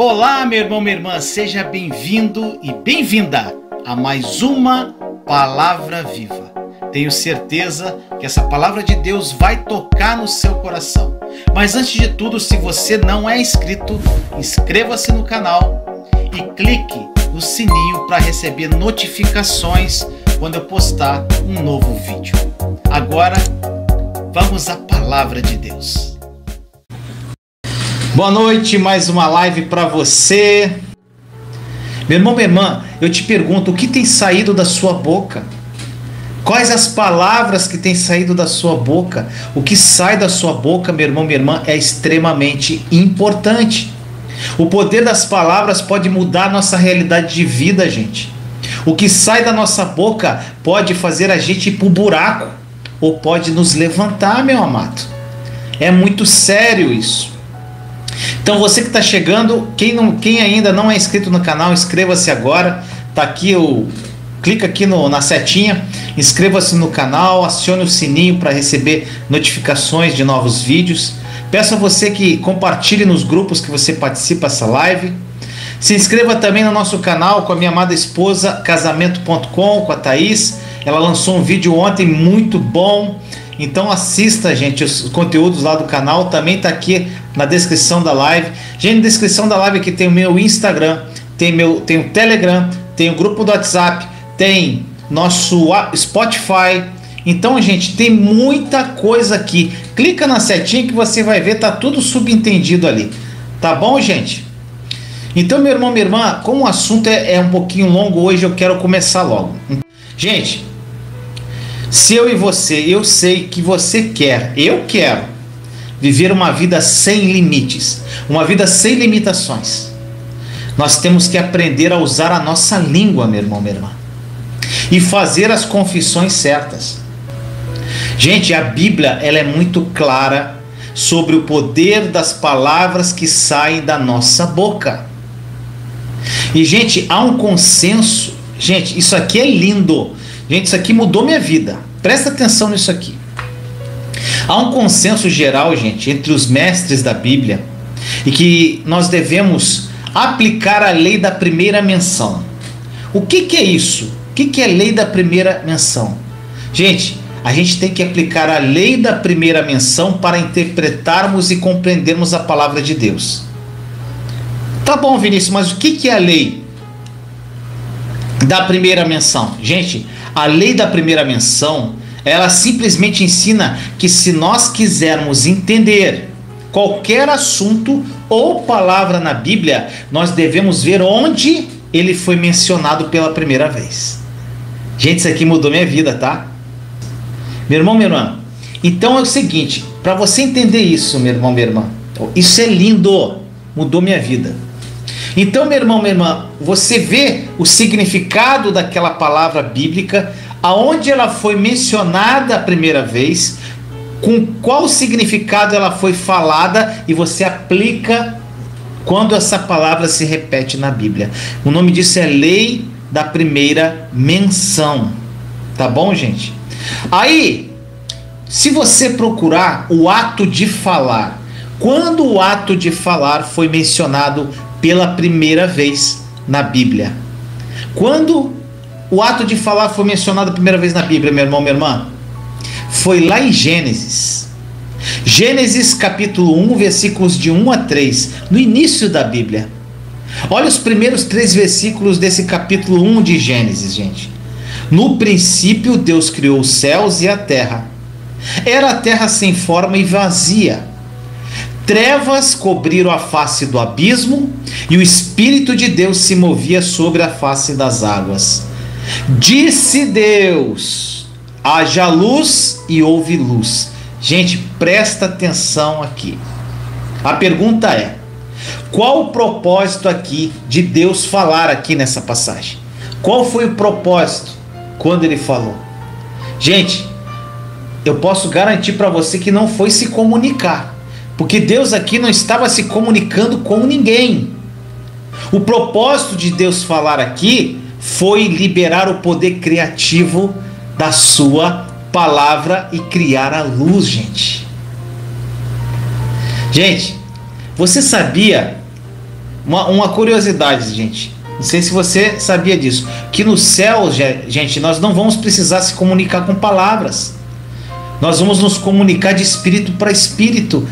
Olá, meu irmão, minha irmã, seja bem-vindo e bem-vinda a mais uma Palavra Viva. Tenho certeza que essa Palavra de Deus vai tocar no seu coração. Mas antes de tudo, se você não é inscrito, inscreva-se no canal e clique no sininho para receber notificações quando eu postar um novo vídeo. Agora, vamos à Palavra de Deus. Boa noite, mais uma live para você. Meu irmão, minha irmã, eu te pergunto, o que tem saído da sua boca? Quais as palavras que têm saído da sua boca? O que sai da sua boca, meu irmão, minha irmã, é extremamente importante. O poder das palavras pode mudar a nossa realidade de vida, gente. O que sai da nossa boca pode fazer a gente ir para o buraco ou pode nos levantar, meu amado. É muito sério isso. Então você que está chegando, quem ainda não é inscrito no canal, inscreva-se agora. Tá aqui clica aqui na setinha, inscreva-se no canal, acione o sininho para receber notificações de novos vídeos. Peço a você que compartilhe nos grupos que você participa dessa live. Se inscreva também no nosso canal com a minha amada esposa, casamento.com, com a Thaís. Ela lançou um vídeo ontem muito bom. Então assista, gente, os conteúdos lá do canal. Também está aqui na descrição da live. Gente, na descrição da live aqui tem o meu Instagram, tem o Telegram, tem o grupo do WhatsApp, tem nosso Spotify. Então, gente, tem muita coisa aqui. Clica na setinha que você vai ver, tá tudo subentendido ali. Tá bom, gente? Então, meu irmão, minha irmã, como o assunto é um pouquinho longo hoje, eu quero começar logo. Gente, se eu e você, eu sei que você quer, eu quero viver uma vida sem limites, uma vida sem limitações. Nós temos que aprender a usar a nossa língua, meu irmão, minha irmã, e fazer as confissões certas. Gente, a Bíblia ela é muito clara sobre o poder das palavras que saem da nossa boca. E, gente, há um consenso. Gente, isso aqui é lindo. Gente, isso aqui mudou minha vida. Presta atenção nisso aqui. Há um consenso geral, gente, entre os mestres da Bíblia e que nós devemos aplicar a lei da primeira menção. O que é isso? O que é a lei da primeira menção? Gente, a gente tem que aplicar a lei da primeira menção para interpretarmos e compreendermos a palavra de Deus. Tá bom, Vinícius, mas o que é a lei da primeira menção? Gente, a lei da primeira menção, ela simplesmente ensina que se nós quisermos entender qualquer assunto ou palavra na Bíblia, nós devemos ver onde ele foi mencionado pela primeira vez. Gente, isso aqui mudou minha vida, tá? Meu irmão, minha irmã, então é o seguinte, para você entender isso, meu irmão, minha irmã, isso é lindo, mudou minha vida. Então, meu irmão, minha irmã, você vê o significado daquela palavra bíblica, aonde ela foi mencionada a primeira vez, com qual significado ela foi falada, e você aplica quando essa palavra se repete na Bíblia. O nome disso é lei da primeira menção. Tá bom, gente? Aí, se você procurar o ato de falar, quando o ato de falar foi mencionado pela primeira vez na Bíblia? Quando o ato de falar foi mencionado a primeira vez na Bíblia, meu irmão, minha irmã? Foi lá em Gênesis. Gênesis capítulo 1, versículos de 1 a 3, no início da Bíblia. Olha os primeiros 3 versículos desse capítulo 1 de Gênesis, gente. No princípio, Deus criou os céus e a terra. Era a terra sem forma e vazia. Trevas cobriram a face do abismo e o Espírito de Deus se movia sobre a face das águas. Disse Deus: haja luz, e houve luz. Gente, presta atenção aqui. A pergunta é: qual o propósito aqui de Deus falar aqui nessa passagem? Qual foi o propósito quando ele falou? Gente, eu posso garantir para você que não foi se comunicar, porque Deus aqui não estava se comunicando com ninguém. O propósito de Deus falar aqui foi liberar o poder criativo da sua palavra e criar a luz, gente. Gente, você sabia uma curiosidade, gente. Não sei se você sabia disso. Que no céu, gente, nós não vamos precisar se comunicar com palavras. Nós vamos nos comunicar de espírito para espírito.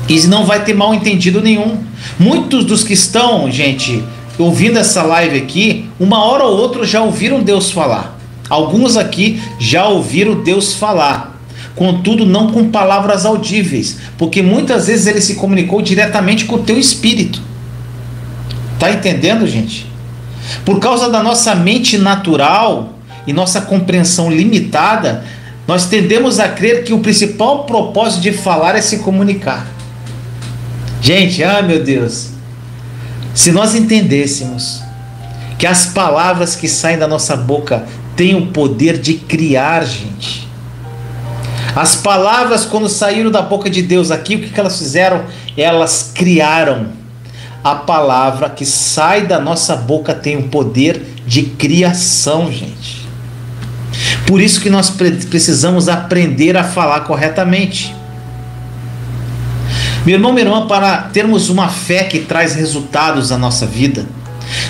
E não vai ter mal entendido nenhum. Muitos dos que estão, gente, ouvindo essa live aqui, uma hora ou outra já ouviram Deus falar. Alguns aqui já ouviram Deus falar. Contudo, não com palavras audíveis. Porque muitas vezes ele se comunicou diretamente com o teu espírito. Tá entendendo, gente? Por causa da nossa mente natural e nossa compreensão limitada, nós tendemos a crer que o principal propósito de falar é se comunicar. Gente, meu Deus, se nós entendêssemos que as palavras que saem da nossa boca têm o poder de criar, gente. As palavras, quando saíram da boca de Deus aqui, o que elas fizeram? Elas criaram. A palavra que sai da nossa boca tem o poder de criação, gente. Por isso que nós precisamos aprender a falar corretamente. Meu irmão, minha irmã, para termos uma fé que traz resultados na nossa vida,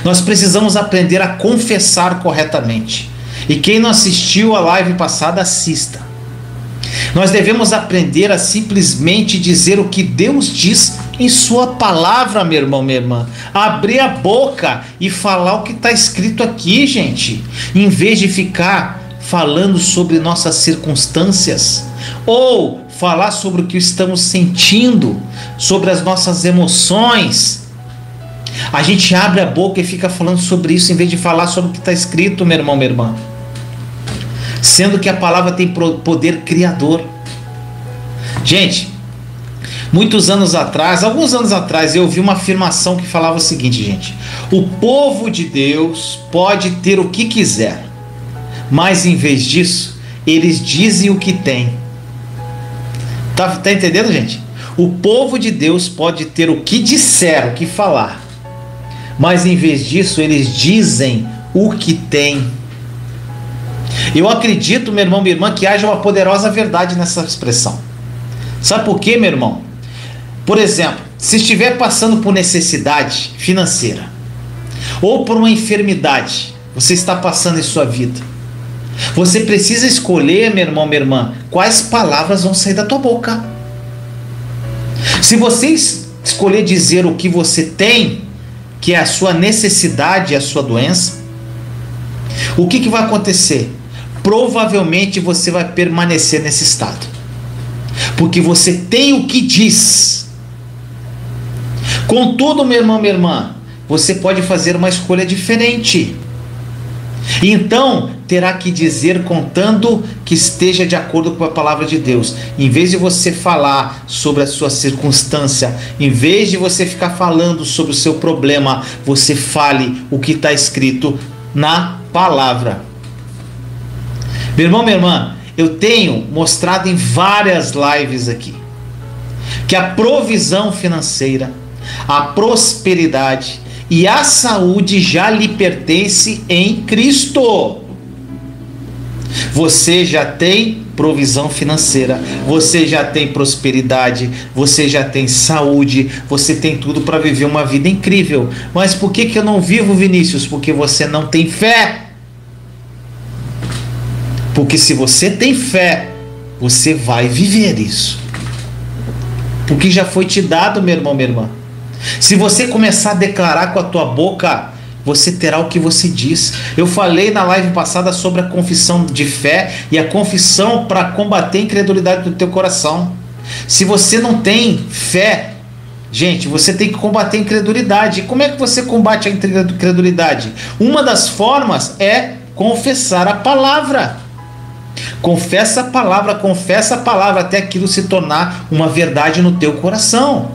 nós precisamos aprender a confessar corretamente. E quem não assistiu a live passada, assista. Nós devemos aprender a simplesmente dizer o que Deus diz em sua palavra, meu irmão, minha irmã. Abrir a boca e falar o que está escrito aqui, gente. Em vez de ficar falando sobre nossas circunstâncias, ou falar sobre o que estamos sentindo, sobre as nossas emoções. A gente abre a boca e fica falando sobre isso em vez de falar sobre o que está escrito, meu irmão, minha irmã. Sendo que a palavra tem poder criador. Gente, alguns anos atrás, eu ouvi uma afirmação que falava o seguinte, gente: o povo de Deus pode ter o que quiser, mas em vez disso, eles dizem o que tem. Tá entendendo, gente? O povo de Deus pode ter o que disser, o que falar, mas em vez disso, eles dizem o que tem. Eu acredito, meu irmão, minha irmã, que haja uma poderosa verdade nessa expressão. Sabe por quê, meu irmão? Por exemplo, se estiver passando por necessidade financeira ou por uma enfermidade, você está passando em sua vida, você precisa escolher, meu irmão, minha irmã, quais palavras vão sair da tua boca. Se você escolher dizer o que você tem, que é a sua necessidade, a sua doença, o que vai acontecer? Provavelmente você vai permanecer nesse estado, porque você tem o que diz. Contudo, meu irmão, minha irmã, você pode fazer uma escolha diferente. Então, terá que dizer contando que esteja de acordo com a palavra de Deus. Em vez de você falar sobre a sua circunstância, em vez de você ficar falando sobre o seu problema, você fale o que está escrito na palavra. Meu irmão, minha irmã, eu tenho mostrado em várias lives aqui que a provisão financeira, a prosperidade e a saúde já lhe pertence em Cristo. Você já tem provisão financeira, você já tem prosperidade, você já tem saúde, você tem tudo para viver uma vida incrível. Mas por que eu não vivo, Vinícius? Porque você não tem fé. Porque se você tem fé, você vai viver isso. Porque já foi te dado, meu irmão, minha irmã. Se você começar a declarar com a tua boca, você terá o que você diz. Eu falei na live passada sobre a confissão de fé e a confissão para combater a incredulidade do teu coração. Se você não tem fé, gente, você tem que combater a incredulidade. E como é que você combate a incredulidade? Uma das formas é confessar a palavra. Confessa a palavra até aquilo se tornar uma verdade no teu coração.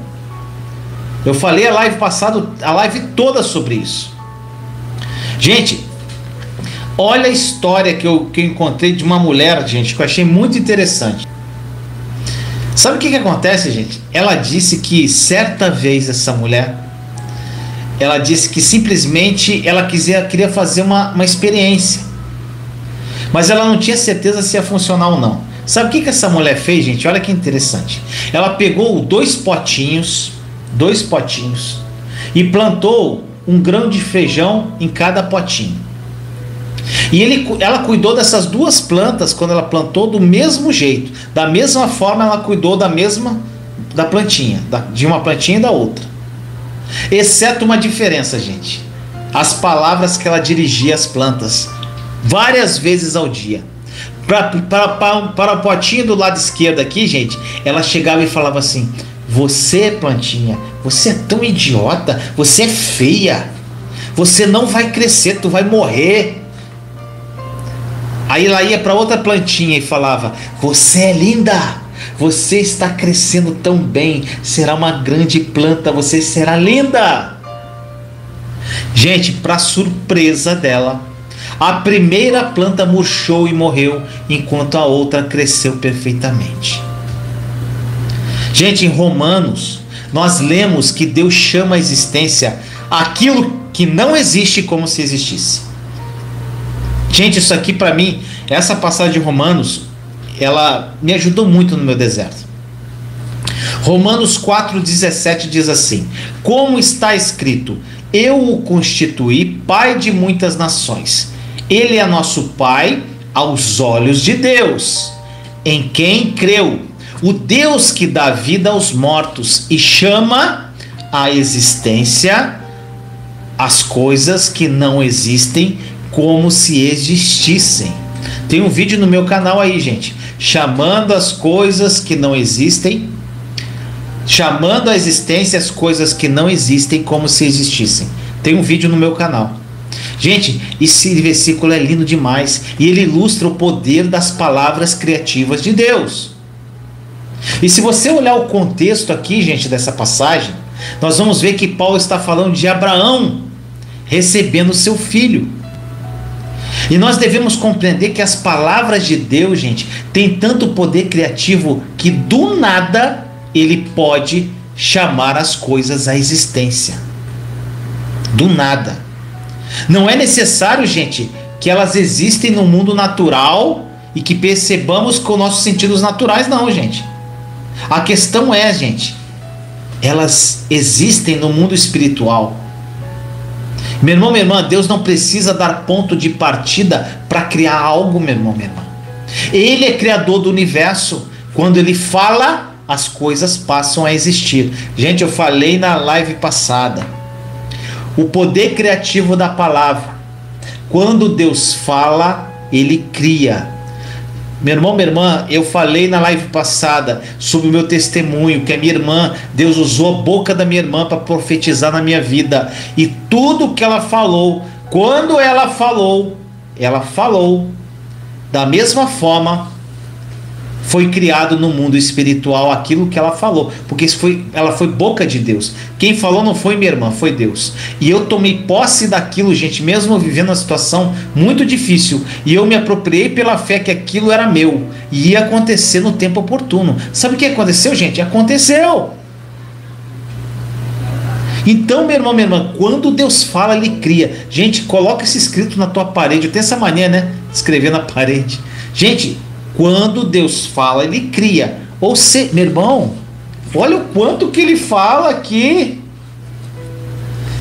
Eu falei a live passada, a live toda sobre isso. Gente, olha a história que eu encontrei de uma mulher, gente, que eu achei muito interessante. Sabe o que acontece, gente? Ela disse que certa vez essa mulher, ela disse que simplesmente ela queria fazer uma experiência, mas ela não tinha certeza se ia funcionar ou não. Sabe o que essa mulher fez, gente? Olha que interessante. Ela pegou dois potinhos, e plantou um grão de feijão em cada potinho. E ela cuidou dessas duas plantas quando ela plantou do mesmo jeito, da mesma forma ela cuidou da plantinha, de uma plantinha e da outra. Exceto uma diferença, gente: as palavras que ela dirigia às plantas, várias vezes ao dia. Para o potinho do lado esquerdo aqui, gente, ela chegava e falava assim: você, plantinha, você é tão idiota, você é feia, você não vai crescer, tu vai morrer. Aí ela ia para outra plantinha e falava: você é linda, você está crescendo tão bem, será uma grande planta, você será linda. Gente, para surpresa dela, a primeira planta murchou e morreu, enquanto a outra cresceu perfeitamente. Gente, em Romanos, nós lemos que Deus chama à existência aquilo que não existe como se existisse. Gente, isso aqui para mim, essa passagem de Romanos, ela me ajudou muito no meu deserto. Romanos 4,17 diz assim: como está escrito, eu o constituí pai de muitas nações. Ele é nosso pai aos olhos de Deus, em quem creu, o Deus que dá vida aos mortos e chama à existência as coisas que não existem como se existissem. Tem um vídeo no meu canal aí, gente, chamando as coisas que não existem, chamando à existência as coisas que não existem como se existissem. Tem um vídeo no meu canal. Gente, esse versículo é lindo demais e ele ilustra o poder das palavras criativas de Deus. E se você olhar o contexto aqui, gente, dessa passagem, nós vamos ver que Paulo está falando de Abraão recebendo seu filho. E nós devemos compreender que as palavras de Deus, gente, têm tanto poder criativo que do nada ele pode chamar as coisas à existência. Do nada. Não é necessário, gente, que elas existem no mundo natural e que percebamos com nossos sentidos naturais, não, gente. A questão é, gente, elas existem no mundo espiritual. Meu irmão, minha irmã, Deus não precisa dar ponto de partida para criar algo, meu irmão, minha irmã. Ele é criador do universo. Quando ele fala, as coisas passam a existir. Gente, eu falei na live passada, o poder criativo da palavra. Quando Deus fala, ele cria. Meu irmão, minha irmã, eu falei na live passada sobre o meu testemunho, que a minha irmã, Deus usou a boca da minha irmã para profetizar na minha vida. E tudo que ela falou, quando ela falou da mesma forma, foi criado no mundo espiritual aquilo que ela falou, porque ela foi boca de Deus. Quem falou não foi minha irmã, foi Deus. E eu tomei posse daquilo, gente, mesmo vivendo uma situação muito difícil, e eu me apropriei pela fé que aquilo era meu e ia acontecer no tempo oportuno. Sabe o que aconteceu, gente? Aconteceu. Então, meu irmão, minha irmã, quando Deus fala, ele cria. Gente, coloca isso escrito na tua parede. Eu tenho essa mania, né? Escrever na parede. Gente, quando Deus fala, ele cria. Ou seja, meu irmão, olha o quanto que ele fala aqui.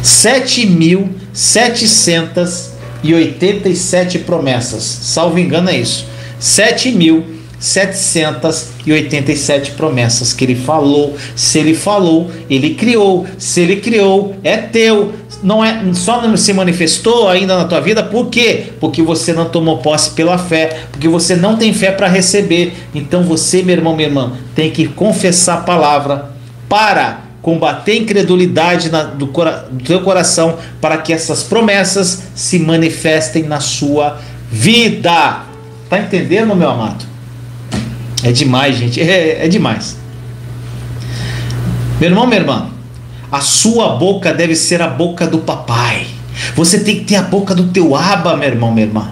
7.787 promessas. Salvo engano é isso. 7.787 promessas que ele falou. Se ele falou, ele criou. Se ele criou, é teu. Não é, só não se manifestou ainda na tua vida. Por quê? Porque você não tomou posse pela fé, porque você não tem fé para receber. Então você, meu irmão, minha irmã, tem que confessar a palavra para combater a incredulidade do teu coração, para que essas promessas se manifestem na sua vida. Tá entendendo, meu amado? É demais, gente, é demais. Meu irmão, minha irmã, a sua boca deve ser a boca do papai. Você tem que ter a boca do teu Abba, meu irmão, minha irmã.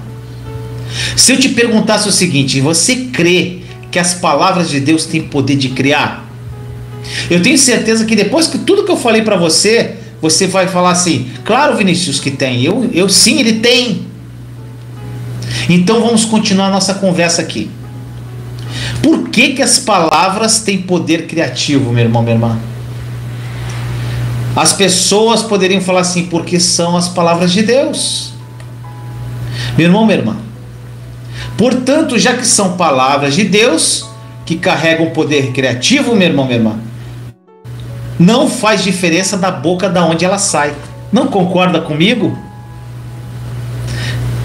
Se eu te perguntasse o seguinte: você crê que as palavras de Deus têm poder de criar? Eu tenho certeza que depois que tudo que eu falei para você, você vai falar assim: claro, Vinícius, que tem. Eu sim, ele tem. Então vamos continuar a nossa conversa aqui. Por que as palavras têm poder criativo, meu irmão, minha irmã? As pessoas poderiam falar assim, porque são as palavras de Deus. Meu irmão, minha irmã, portanto, já que são palavras de Deus, que carregam poder criativo, meu irmão, minha irmã, não faz diferença da boca da onde ela sai. Não concorda comigo?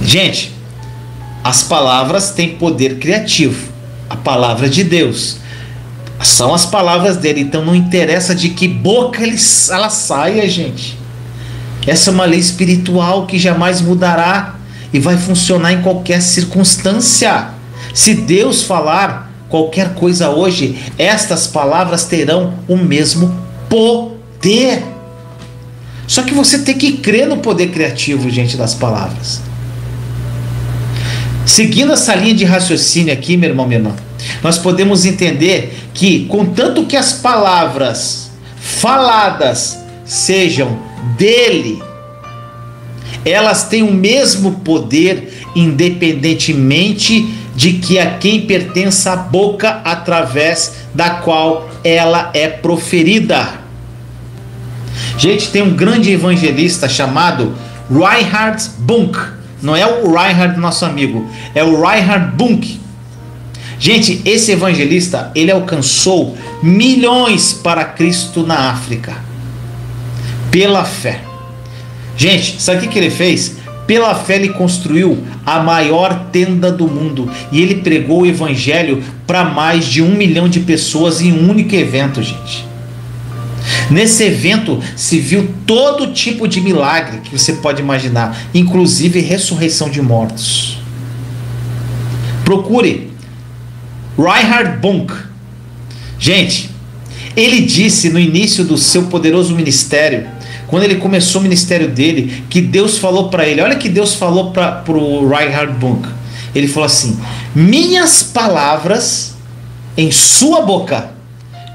Gente, as palavras têm poder criativo. A palavra de Deus são as palavras dele, então não interessa de que boca ela saia, gente. Essa é uma lei espiritual que jamais mudará e vai funcionar em qualquer circunstância. Se Deus falar qualquer coisa hoje, estas palavras terão o mesmo poder. Só que você tem que crer no poder criativo, gente, das palavras. Seguindo essa linha de raciocínio aqui, meu irmão, minha irmã, nós podemos entender que, contanto que as palavras faladas sejam dele, elas têm o mesmo poder, independentemente de que a quem pertença a boca através da qual ela é proferida. Gente, tem um grande evangelista chamado Reinhard Bonnke. Não é o Reinhard, nosso amigo, é o Reinhard Bonnke. Gente, esse evangelista, ele alcançou milhões para Cristo na África, pela fé. Gente, sabe o que ele fez? Pela fé ele construiu a maior tenda do mundo e ele pregou o evangelho para mais de 1 milhão de pessoas em um único evento, gente. Nesse evento se viu todo tipo de milagre que você pode imaginar, inclusive ressurreição de mortos. Procure Reinhard Bonnke. Gente, ele disse no início do seu poderoso ministério, quando ele começou o ministério dele, que Deus falou para ele, olha que Deus falou para o Reinhard Bonnke. Ele falou assim: minhas palavras em sua boca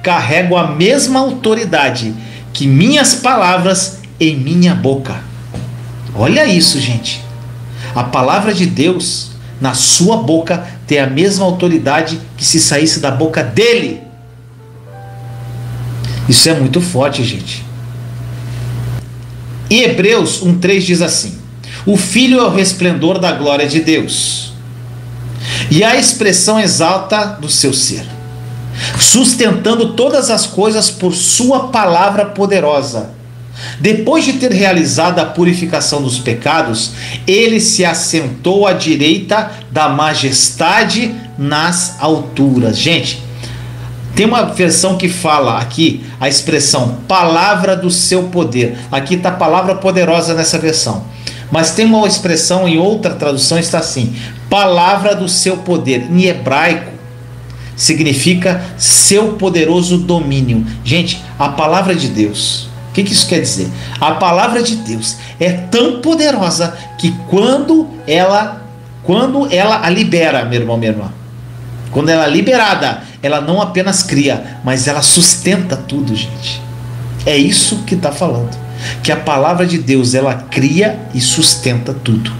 carregam a mesma autoridade que minhas palavras em minha boca. Olha isso, gente. A palavra de Deus na sua boca tem a mesma autoridade que se saísse da boca dele. Isso é muito forte, gente. E Hebreus 1:3 diz assim: o Filho é o resplendor da glória de Deus e a expressão exalta do seu ser, sustentando todas as coisas por sua palavra poderosa. Depois de ter realizado a purificação dos pecados, ele se assentou à direita da majestade nas alturas. Gente, tem uma versão que fala aqui a expressão palavra do seu poder. Aqui está a palavra poderosa nessa versão. Mas tem uma expressão em outra tradução, está assim: palavra do seu poder. Em hebraico significa seu poderoso domínio. Gente, a palavra de Deus, o que isso quer dizer? A palavra de Deus é tão poderosa que quando ela a libera, meu irmão, minha irmã, quando ela é liberada, ela não apenas cria, mas ela sustenta tudo, gente. É isso que está falando, que a palavra de Deus, ela cria e sustenta tudo.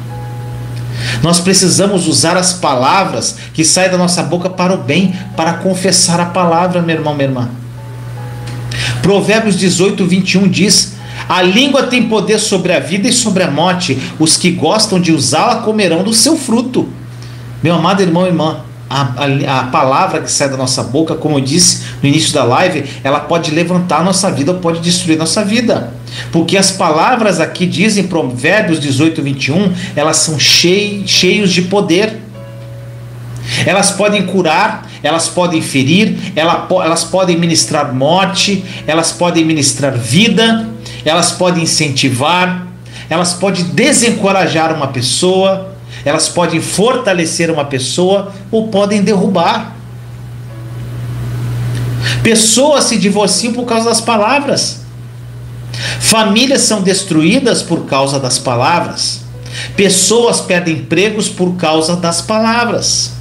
Nós precisamos usar as palavras que saem da nossa boca para o bem, para confessar a palavra, meu irmão, minha irmã. Provérbios 18:21 diz: a língua tem poder sobre a vida e sobre a morte, os que gostam de usá-la comerão do seu fruto. Meu amado irmão e irmã, a palavra que sai da nossa boca, como eu disse no início da live, ela pode levantar a nossa vida ou pode destruir a nossa vida. Porque as palavras aqui dizem, Provérbios 18:21, elas são cheios de poder. Elas podem curar, elas podem ferir, elas podem ministrar morte, elas podem ministrar vida, elas podem incentivar, elas podem desencorajar uma pessoa, elas podem fortalecer uma pessoa ou podem derrubar. Pessoas se divorciam por causa das palavras. Famílias são destruídas por causa das palavras. Pessoas perdem empregos por causa das palavras.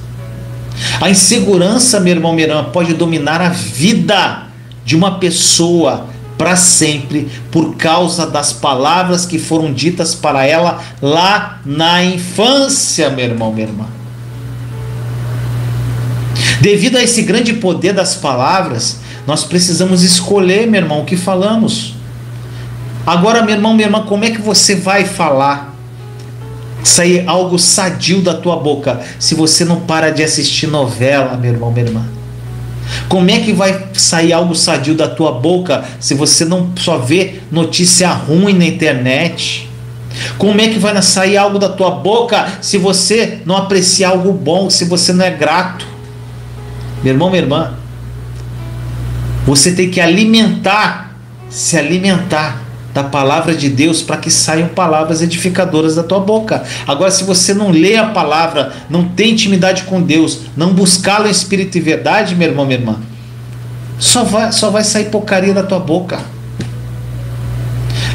A insegurança, meu irmão, minha irmã, pode dominar a vida de uma pessoa para sempre por causa das palavras que foram ditas para ela lá na infância, meu irmão, minha irmã. Devido a esse grande poder das palavras, nós precisamos escolher, meu irmão, o que falamos. Agora, meu irmão, minha irmã, como é que você vai falar, sair algo sadio da tua boca, se você não para de assistir novela, meu irmão, minha irmã? Como é que vai sair algo sadio da tua boca se você não só vê notícia ruim na internet? Como é que vai sair algo da tua boca se você não aprecia algo bom, se você não é grato? Meu irmão, minha irmã, você tem que se alimentar da palavra de Deus para que saiam palavras edificadoras da tua boca. Agora, se você não lê a palavra, não tem intimidade com Deus, não buscá-lo em espírito e verdade, meu irmão, minha irmã, só vai sair porcaria da tua boca.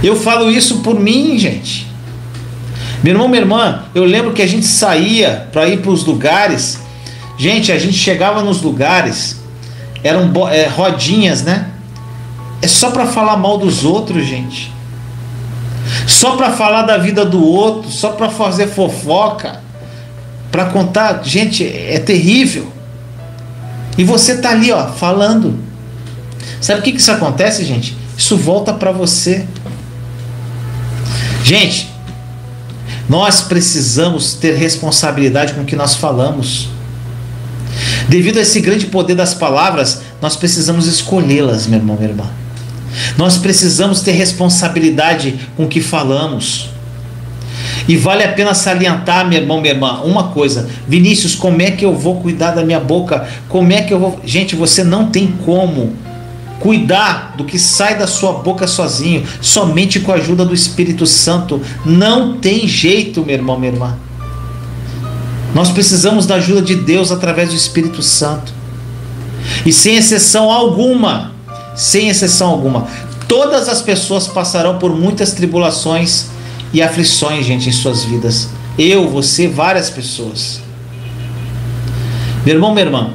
Eu falo isso por mim, gente. Meu irmão, minha irmã, eu lembro que a gente saía para ir para os lugares. Gente, a gente chegava nos lugares, eram rodinhas, né? É só para falar mal dos outros, gente. Só para falar da vida do outro, só para fazer fofoca, para contar. Gente, é terrível. E você tá ali, ó, falando. Sabe o que isso acontece, gente? Isso volta para você. Gente, nós precisamos ter responsabilidade com o que nós falamos. Devido a esse grande poder das palavras, nós precisamos escolhê-las, meu irmão, minha irmã. Nós precisamos ter responsabilidade com o que falamos. E vale a pena salientar, meu irmão, minha irmã, uma coisa. Vinícius, como é que eu vou cuidar da minha boca? Como é que eu vou... Gente, você não tem como cuidar do que sai da sua boca sozinho, somente com a ajuda do Espírito Santo. Não tem jeito, meu irmão, minha irmã. Nós precisamos da ajuda de Deus através do Espírito Santo. E sem exceção alguma, todas as pessoas passarão por muitas tribulações e aflições, gente, em suas vidas. Eu, você, várias pessoas. Meu irmão, minha irmã,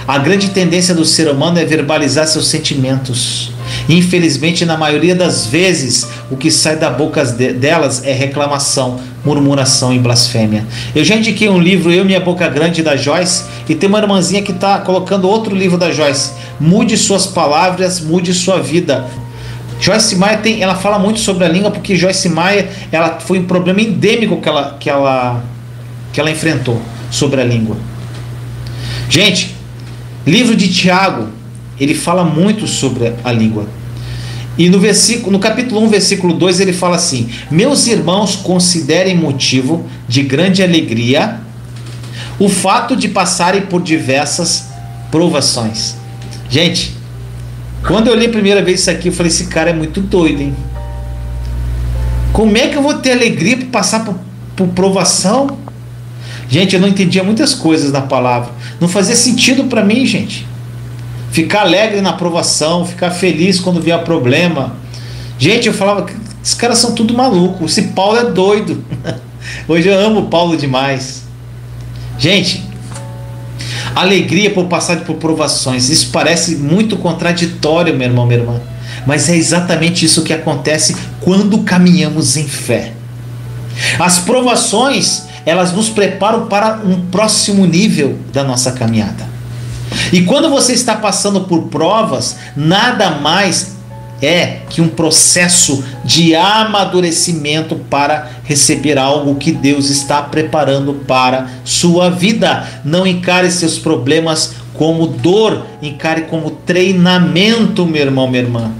a grande tendência do ser humano é verbalizar seus sentimentos. Infelizmente, na maioria das vezes, o que sai da boca delas é reclamação, murmuração e blasfêmia. Eu já indiquei um livro, Eu, Minha Boca Grande, da Joyce, e tem uma irmãzinha que está colocando outro livro da Joyce. Mude suas palavras, mude sua vida. Joyce Meyer ela fala muito sobre a língua, porque Joyce Meyer, ela foi um problema endêmico que ela enfrentou sobre a língua. Gente, livro de Tiago, ele fala muito sobre a língua. E no capítulo 1, versículo 2, ele fala assim: meus irmãos, considerem motivo de grande alegria o fato de passarem por diversas provações. Gente, quando eu li a primeira vez isso aqui, eu falei, esse cara é muito doido, hein? Como é que eu vou ter alegria por passar por provação? Gente, eu não entendia muitas coisas da palavra. Não fazia sentido para mim, gente. Ficar alegre na provação, ficar feliz quando vier problema. Gente, eu falava, esses caras são tudo malucos. Esse Paulo é doido. Hoje eu amo o Paulo demais. Gente, alegria por passar por provações. Isso parece muito contraditório, meu irmão, minha irmã. Mas é exatamente isso que acontece quando caminhamos em fé. As provações, elas nos preparam para um próximo nível da nossa caminhada. E quando você está passando por provas, nada mais é que um processo de amadurecimento para receber algo que Deus está preparando para sua vida. Não encare seus problemas como dor, encare como treinamento, meu irmão, minha irmã.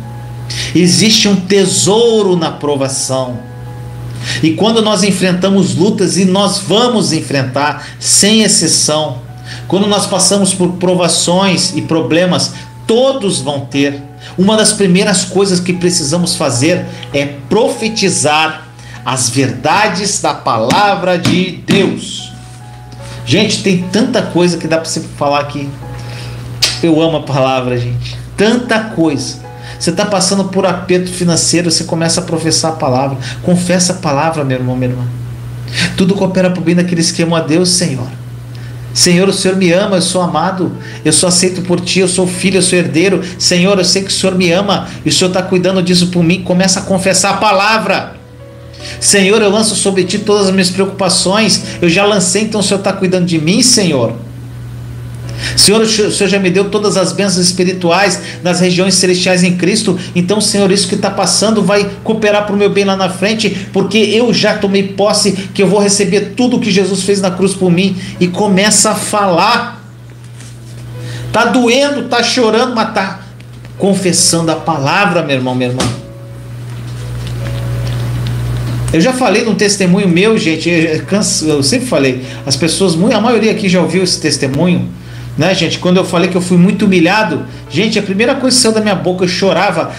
Existe um tesouro na provação. E quando nós enfrentamos lutas, e nós vamos enfrentar sem exceção, quando nós passamos por provações e problemas, todos vão ter. Uma das primeiras coisas que precisamos fazer é profetizar as verdades da palavra de Deus. Gente, tem tanta coisa que dá para você falar aqui. Eu amo a palavra, gente. Tanta coisa. Você está passando por aperto financeiro, você começa a professar a palavra. Confessa a palavra, meu irmão, minha irmã. Tudo coopera para o bem daqueles que amam a Deus, Senhor. Senhor, o Senhor me ama, eu sou amado, eu sou aceito por Ti, eu sou filho, eu sou herdeiro. Senhor, eu sei que o Senhor me ama e o Senhor está cuidando disso por mim. Começa a confessar a palavra. Senhor, eu lanço sobre Ti todas as minhas preocupações. Eu já lancei, então o Senhor está cuidando de mim, Senhor. Senhor, o Senhor já me deu todas as bênçãos espirituais nas regiões celestiais em Cristo. Então, Senhor, isso que está passando vai cooperar para o meu bem lá na frente, porque eu já tomei posse que eu vou receber tudo o que Jesus fez na cruz por mim. E começa a falar. Está doendo, está chorando, mas está confessando a palavra, meu irmão, minha irmã. Eu já falei num testemunho meu, gente, eu sempre falei, as pessoas, a maioria aqui já ouviu esse testemunho, né, gente? Quando eu falei que eu fui muito humilhado, gente, a primeira coisa que saiu da minha boca, eu chorava.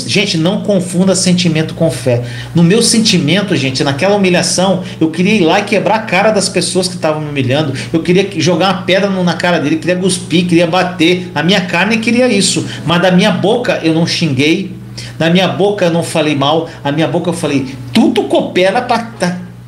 Gente, não confunda sentimento com fé. No meu sentimento, gente, naquela humilhação, eu queria ir lá e quebrar a cara das pessoas que estavam me humilhando. Eu queria jogar uma pedra na cara dele, queria cuspir, queria bater. A minha carne queria isso, mas da minha boca eu não xinguei. Na minha boca eu não falei mal. A minha boca eu falei, tudo coopera para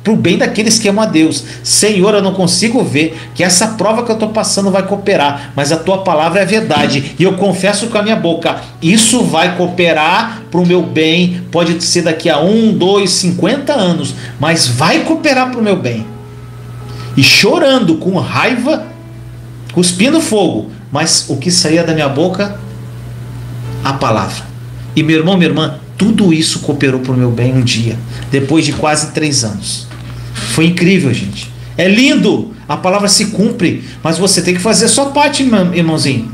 o bem daqueles que amam a Deus. Senhor, eu não consigo ver que essa prova que eu estou passando vai cooperar, mas a tua palavra é verdade, e eu confesso com a minha boca, isso vai cooperar para o meu bem. Pode ser daqui a 1, 2, 50 anos, mas vai cooperar para o meu bem. E chorando, com raiva, cuspindo fogo, mas o que saía da minha boca? A palavra. E meu irmão, minha irmã, tudo isso cooperou para o meu bem um dia, depois de quase 3 anos. Foi incrível, gente. É lindo, a palavra se cumpre, mas você tem que fazer a sua parte, irmãozinho.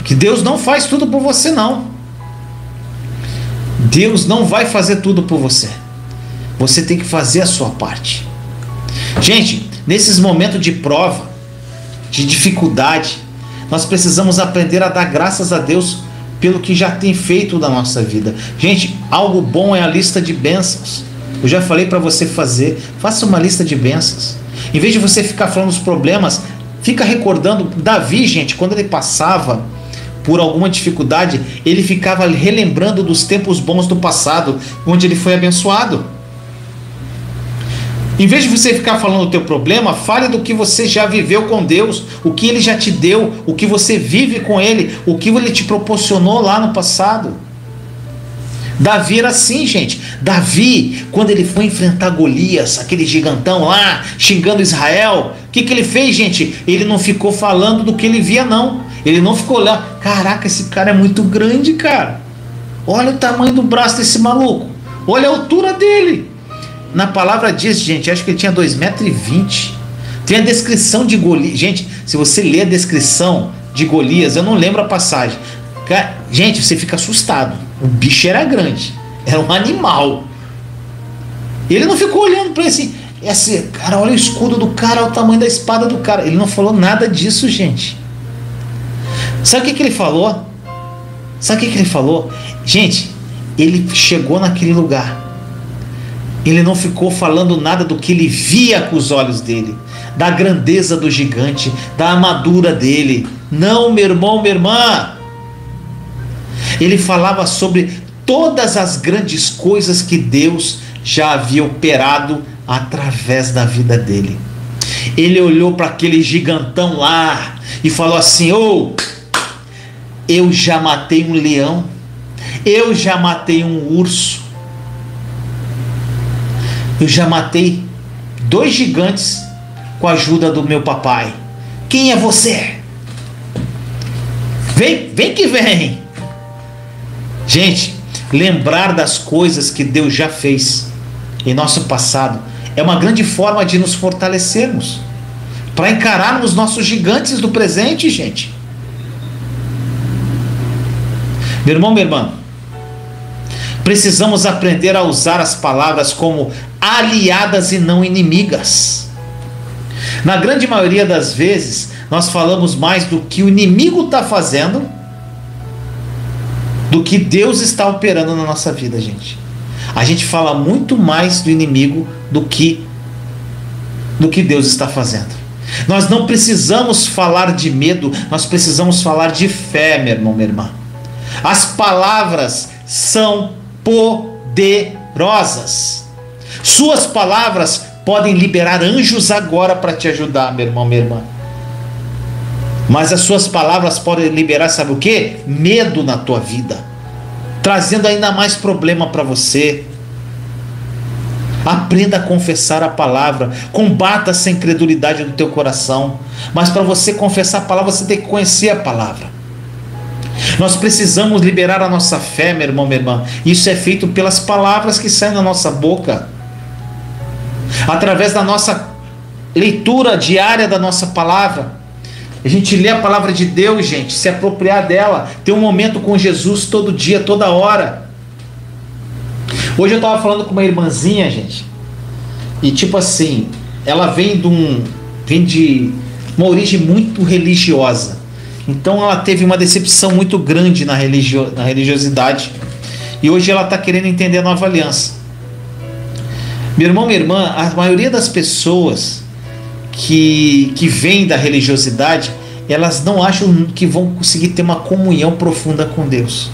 Que Deus não faz tudo por você, não. Deus não vai fazer tudo por você. Você tem que fazer a sua parte. Gente, nesses momentos de prova, de dificuldade, nós precisamos aprender a dar graças a Deus pelo que já tem feito na nossa vida. Gente, algo bom é a lista de bênçãos. Eu já falei para você fazer. Faça uma lista de bênçãos. Em vez de você ficar falando dos problemas, fica recordando. Davi, gente, quando ele passava por alguma dificuldade, ele ficava relembrando dos tempos bons do passado, onde ele foi abençoado. Em vez de você ficar falando do teu problema, fale do que você já viveu com Deus, o que Ele já te deu, o que você vive com Ele, o que Ele te proporcionou lá no passado. Davi era assim, gente. Davi, quando ele foi enfrentar Golias, aquele gigantão lá, xingando Israel, o que ele fez, gente? Ele não ficou falando do que ele via, não. Ele não ficou lá, caraca, esse cara é muito grande, cara. Olha o tamanho do braço desse maluco. Olha a altura dele. Na palavra diz, gente, acho que ele tinha 2,20 metros. Tem a descrição de Golias. Gente, se você ler a descrição de Golias, eu não lembro a passagem. Gente, você fica assustado. O bicho era grande. Era um animal. Ele não ficou olhando para ele assim, cara, olha o escudo do cara, olha o tamanho da espada do cara. Ele não falou nada disso, gente. Sabe o que ele falou? Sabe o que ele falou? Gente, ele chegou naquele lugar. Ele não ficou falando nada do que ele via com os olhos dele, da grandeza do gigante, da armadura dele. Não, meu irmão, minha irmã. Ele falava sobre todas as grandes coisas que Deus já havia operado através da vida dele. Ele olhou para aquele gigantão lá e falou assim: eu já matei um leão, eu já matei um urso, eu já matei 2 gigantes com a ajuda do meu papai. Quem é você? Vem que vem. Gente, lembrar das coisas que Deus já fez em nosso passado é uma grande forma de nos fortalecermos para encararmos nossos gigantes do presente, gente. Meu irmão, minha irmã, precisamos aprender a usar as palavras como aliadas e não inimigas. Na grande maioria das vezes, nós falamos mais do que o inimigo está fazendo do que Deus está operando na nossa vida, gente. A gente fala muito mais do inimigo do que Deus está fazendo. Nós não precisamos falar de medo, nós precisamos falar de fé, meu irmão, minha irmã. As palavras são poderosas. Suas palavras podem liberar anjos agora para te ajudar, meu irmão, minha irmã. Mas as suas palavras podem liberar, sabe o quê? Medo na tua vida, trazendo ainda mais problema para você. Aprenda a confessar a palavra. Combata essa incredulidade do teu coração. Mas para você confessar a palavra, você tem que conhecer a palavra. Nós precisamos liberar a nossa fé, meu irmão, minha irmã. Isso é feito pelas palavras que saem da nossa boca, através da nossa leitura diária da nossa palavra. A gente lê a palavra de Deus, gente, se apropriar dela, ter um momento com Jesus todo dia, toda hora. Hoje eu estava falando com uma irmãzinha, gente, e tipo assim, ela vem de uma origem muito religiosa. Então ela teve uma decepção muito grande na religiosidade, e hoje ela está querendo entender a nova aliança. Meu irmão, minha irmã, a maioria das pessoas que vêm da religiosidade, elas não acham que vão conseguir ter uma comunhão profunda com Deus.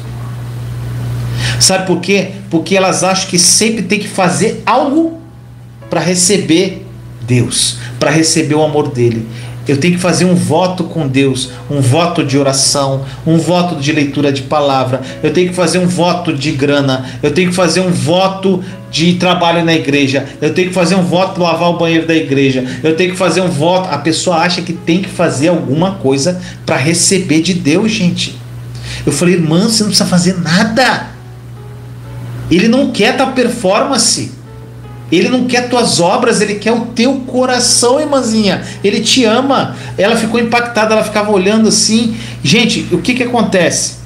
Sabe por quê? Porque elas acham que sempre tem que fazer algo para receber Deus, para receber o amor dele. Eu tenho que fazer um voto com Deus, um voto de oração, um voto de leitura de palavra, eu tenho que fazer um voto de grana, eu tenho que fazer um voto de trabalho na igreja, eu tenho que fazer um voto de lavar o banheiro da igreja, eu tenho que fazer um voto. A pessoa acha que tem que fazer alguma coisa para receber de Deus, gente. Eu falei, irmã, você não precisa fazer nada. Ele não quer tua performance, ele não quer tuas obras, ele quer o teu coração, irmãzinha. Ele te ama. Ela ficou impactada, ela ficava olhando assim. Gente, o que acontece?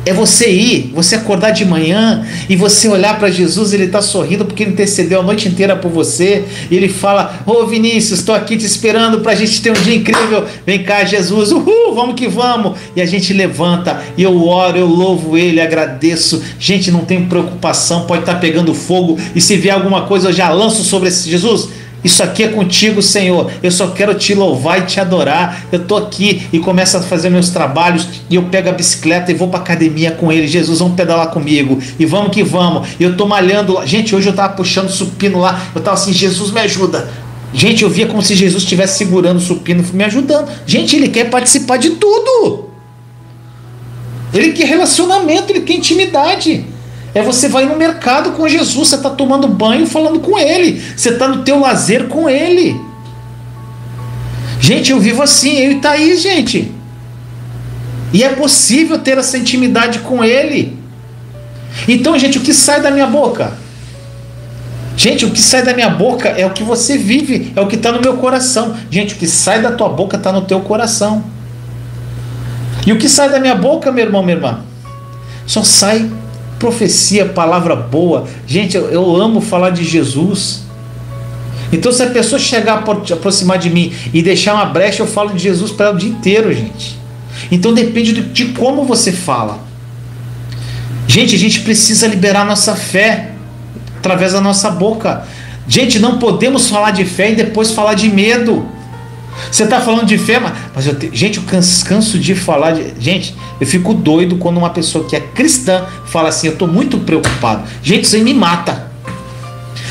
É você ir, você acordar de manhã e você olhar para Jesus, ele está sorrindo porque ele intercedeu a noite inteira por você. E ele fala, ô Vinícius, estou aqui te esperando para a gente ter um dia incrível. Vem cá, Jesus, uhul, vamos que vamos. E a gente levanta e eu oro, eu louvo ele, agradeço. Gente, não tem preocupação, pode estar pegando fogo. E se vier alguma coisa, eu já lanço sobre esse Jesus. Isso aqui é contigo, Senhor. Eu só quero te louvar e te adorar. Eu estou aqui e começo a fazer meus trabalhos e eu pego a bicicleta e vou para academia com ele. Jesus, vamos pedalar comigo e vamos que vamos. Eu estou malhando. Gente, hoje eu estava puxando supino lá. Eu estava assim, Jesus, me ajuda. Gente, eu via como se Jesus estivesse segurando o supino, me ajudando. Gente, ele quer participar de tudo. Ele quer relacionamento, ele quer intimidade. É você vai no mercado com Jesus, você está tomando banho falando com ele, você está no teu lazer com ele. Gente, eu vivo assim, eu e Thaís, gente. E é possível ter essa intimidade com ele. Então, gente, o que sai da minha boca? Gente, o que sai da minha boca é o que você vive, é o que está no meu coração. Gente, o que sai da tua boca está no teu coração. E o que sai da minha boca, meu irmão, minha irmã? Só sai profecia, palavra boa. Gente, eu amo falar de Jesus. Então, se a pessoa chegar a aproximar de mim e deixar uma brecha, eu falo de Jesus para ela o dia inteiro, gente. Então depende de como você fala. Gente, a gente precisa liberar nossa fé através da nossa boca. Gente, não podemos falar de fé e depois falar de medo. Você está falando de fé, mas gente, eu canso de falar de... Gente, eu fico doido quando uma pessoa que é cristã fala assim, eu estou muito preocupado. Gente, isso aí me mata.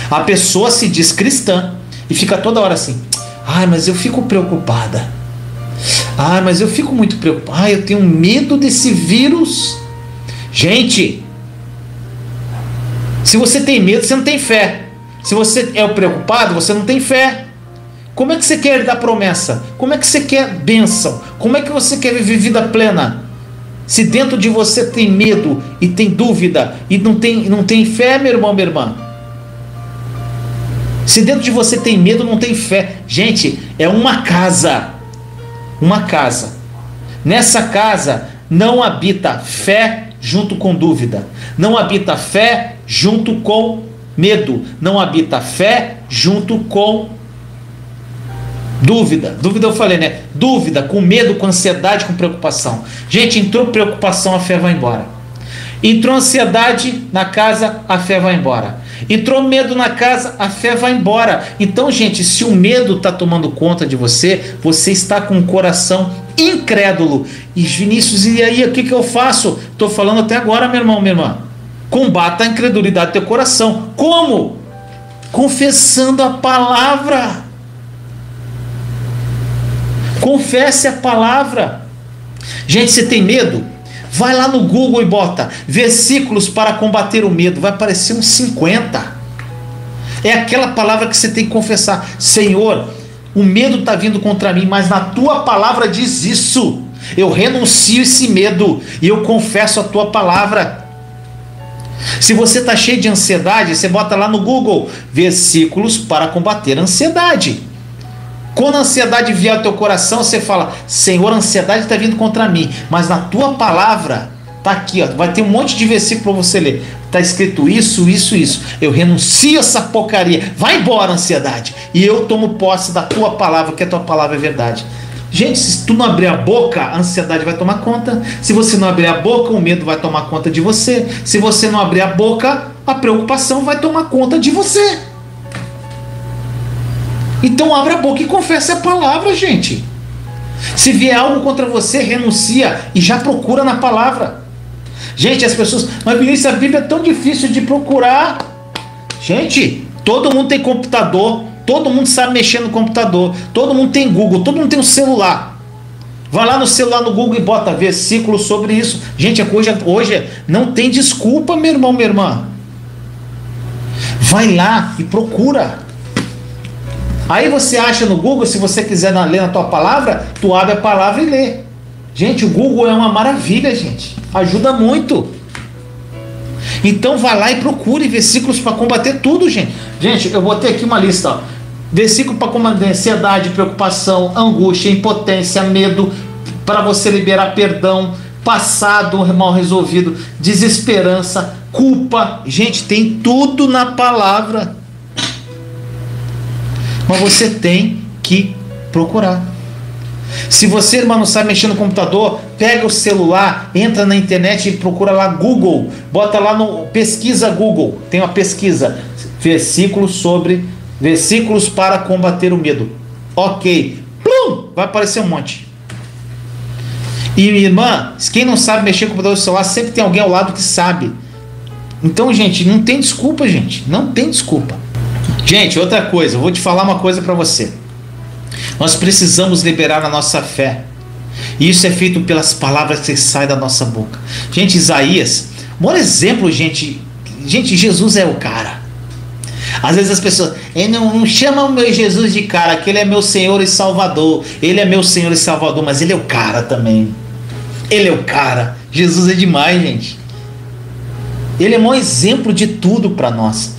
A pessoa se diz cristã e fica toda hora assim, ai, mas eu fico preocupada. Ai, mas eu fico muito preocupada. Ai, eu tenho medo desse vírus. Gente, se você tem medo, você não tem fé. Se você é o preocupado, você não tem fé. Como é que você quer dar promessa? Como é que você quer bênção? Como é que você quer viver vida plena? Se dentro de você tem medo e tem dúvida e não tem fé, meu irmão, minha irmã. Se dentro de você tem medo, não tem fé. Gente, é uma casa. Uma casa. Nessa casa não habita fé junto com dúvida. Não habita fé junto com medo. Não habita fé junto com dúvida. Dúvida eu falei, né? Dúvida, com medo, com ansiedade, com preocupação. Gente, entrou preocupação, a fé vai embora. Entrou ansiedade na casa, a fé vai embora. Entrou medo na casa, a fé vai embora. Então, gente, se o medo está tomando conta de você, você está com o coração incrédulo. E Vinícius, e aí, o que eu faço? Estou falando até agora, meu irmão, minha irmã. Combata a incredulidade do teu coração. Como? Confessando a palavra. Confesse a palavra. Gente, você tem medo? Vai lá no Google e bota versículos para combater o medo. Vai aparecer uns 50. É aquela palavra que você tem que confessar: Senhor, o medo está vindo contra mim, mas na tua palavra diz isso. Eu renuncio esse medo e eu confesso a tua palavra. Se você está cheio de ansiedade, você bota lá no Google: versículos para combater a ansiedade. Quando a ansiedade vier ao teu coração, você fala: Senhor, a ansiedade está vindo contra mim, mas na tua palavra está aqui, ó, vai ter um monte de versículo para você ler. Está escrito isso, isso, isso. Eu renuncio essa porcaria. Vai embora, ansiedade. E eu tomo posse da tua palavra, que a tua palavra é verdade. Gente, se tu não abrir a boca, a ansiedade vai tomar conta. Se você não abrir a boca, o medo vai tomar conta de você. Se você não abrir a boca, a preocupação vai tomar conta de você. Então abra a boca e confesse a palavra, gente. Se vier algo contra você, renuncia e já procura na palavra. Gente, as pessoas: mas Vinícius, a Bíblia é tão difícil de procurar. Gente, todo mundo tem computador, todo mundo sabe mexer no computador, todo mundo tem Google, todo mundo tem um celular. Vai lá no celular, no Google, e bota versículo sobre isso. Gente, hoje não tem desculpa, meu irmão, minha irmã. Vai lá e procura. Aí você acha no Google, se você quiser ler na tua palavra, tu abre a palavra e lê. Gente, o Google é uma maravilha, gente. Ajuda muito. Então vai lá e procure versículos para combater tudo, gente. Gente, eu botei aqui uma lista, ó. Versículo para combater ansiedade, preocupação, angústia, impotência, medo, para você liberar perdão, passado mal resolvido, desesperança, culpa. Gente, tem tudo na palavra. Mas você tem que procurar. Se você, irmão, não sabe mexer no computador, pega o celular, entra na internet e procura lá Google. Bota lá no pesquisa Google. Tem uma pesquisa: versículos para combater o medo. Ok. Plum! Vai aparecer um monte. E irmã, quem não sabe mexer no computador do celular, sempre tem alguém ao lado que sabe. Então, gente, não tem desculpa, gente. Não tem desculpa. Gente, outra coisa, eu vou te falar uma coisa para você. Nós precisamos liberar a nossa fé. E isso é feito pelas palavras que saem da nossa boca. Gente, Isaías, um bom exemplo, gente. Gente, Jesus é o cara. Às vezes as pessoas não chamam o meu Jesus de cara, que ele é meu Senhor e Salvador. Ele é meu Senhor e Salvador, mas ele é o cara também. Ele é o cara. Jesus é demais, gente. Ele é um exemplo de tudo para nós.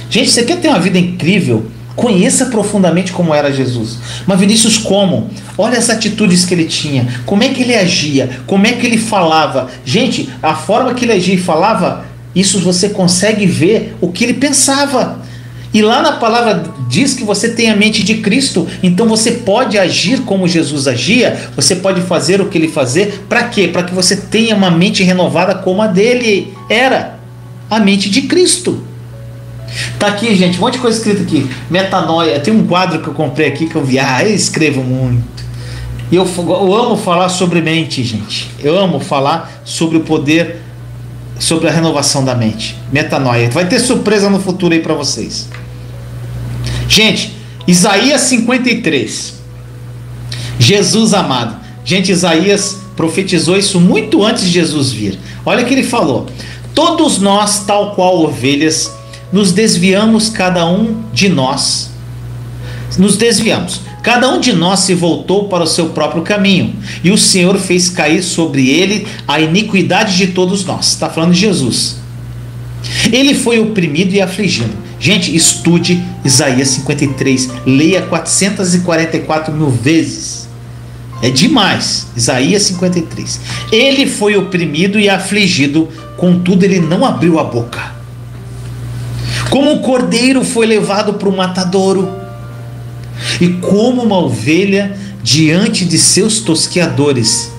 Gente, você quer ter uma vida incrível? Conheça profundamente como era Jesus. Mas Vinícius, como? Olha as atitudes que ele tinha. Como é que ele agia? Como é que ele falava? Gente, a forma que ele agia e falava, isso você consegue ver o que ele pensava. E lá na palavra diz que você tem a mente de Cristo. Então você pode agir como Jesus agia. Você pode fazer o que ele fazia. Para quê? Para que você tenha uma mente renovada como a dele era. A mente de Cristo. Tá aqui, gente, um monte de coisa escrita aqui. Metanoia. Tem um quadro que eu comprei aqui que eu vi. Eu escrevo muito. E eu amo falar sobre mente, gente. Eu amo falar sobre o poder, sobre a renovação da mente. Metanoia. Vai ter surpresa no futuro aí para vocês. Gente, Isaías 53. Jesus amado. Gente, Isaías profetizou isso muito antes de Jesus vir. Olha o que ele falou: todos nós, tal qual ovelhas, nos desviamos, cada um de nós. Nos desviamos. Cada um de nós se voltou para o seu próprio caminho, e o Senhor fez cair sobre ele a iniquidade de todos nós. Está falando de Jesus. Ele foi oprimido e afligido. Gente, estude Isaías 53. Leia 444 mil vezes. É demais. Isaías 53. Ele foi oprimido e afligido, contudo ele não abriu a boca. Como um cordeiro foi levado para o matadouro, e como uma ovelha diante de seus tosqueadores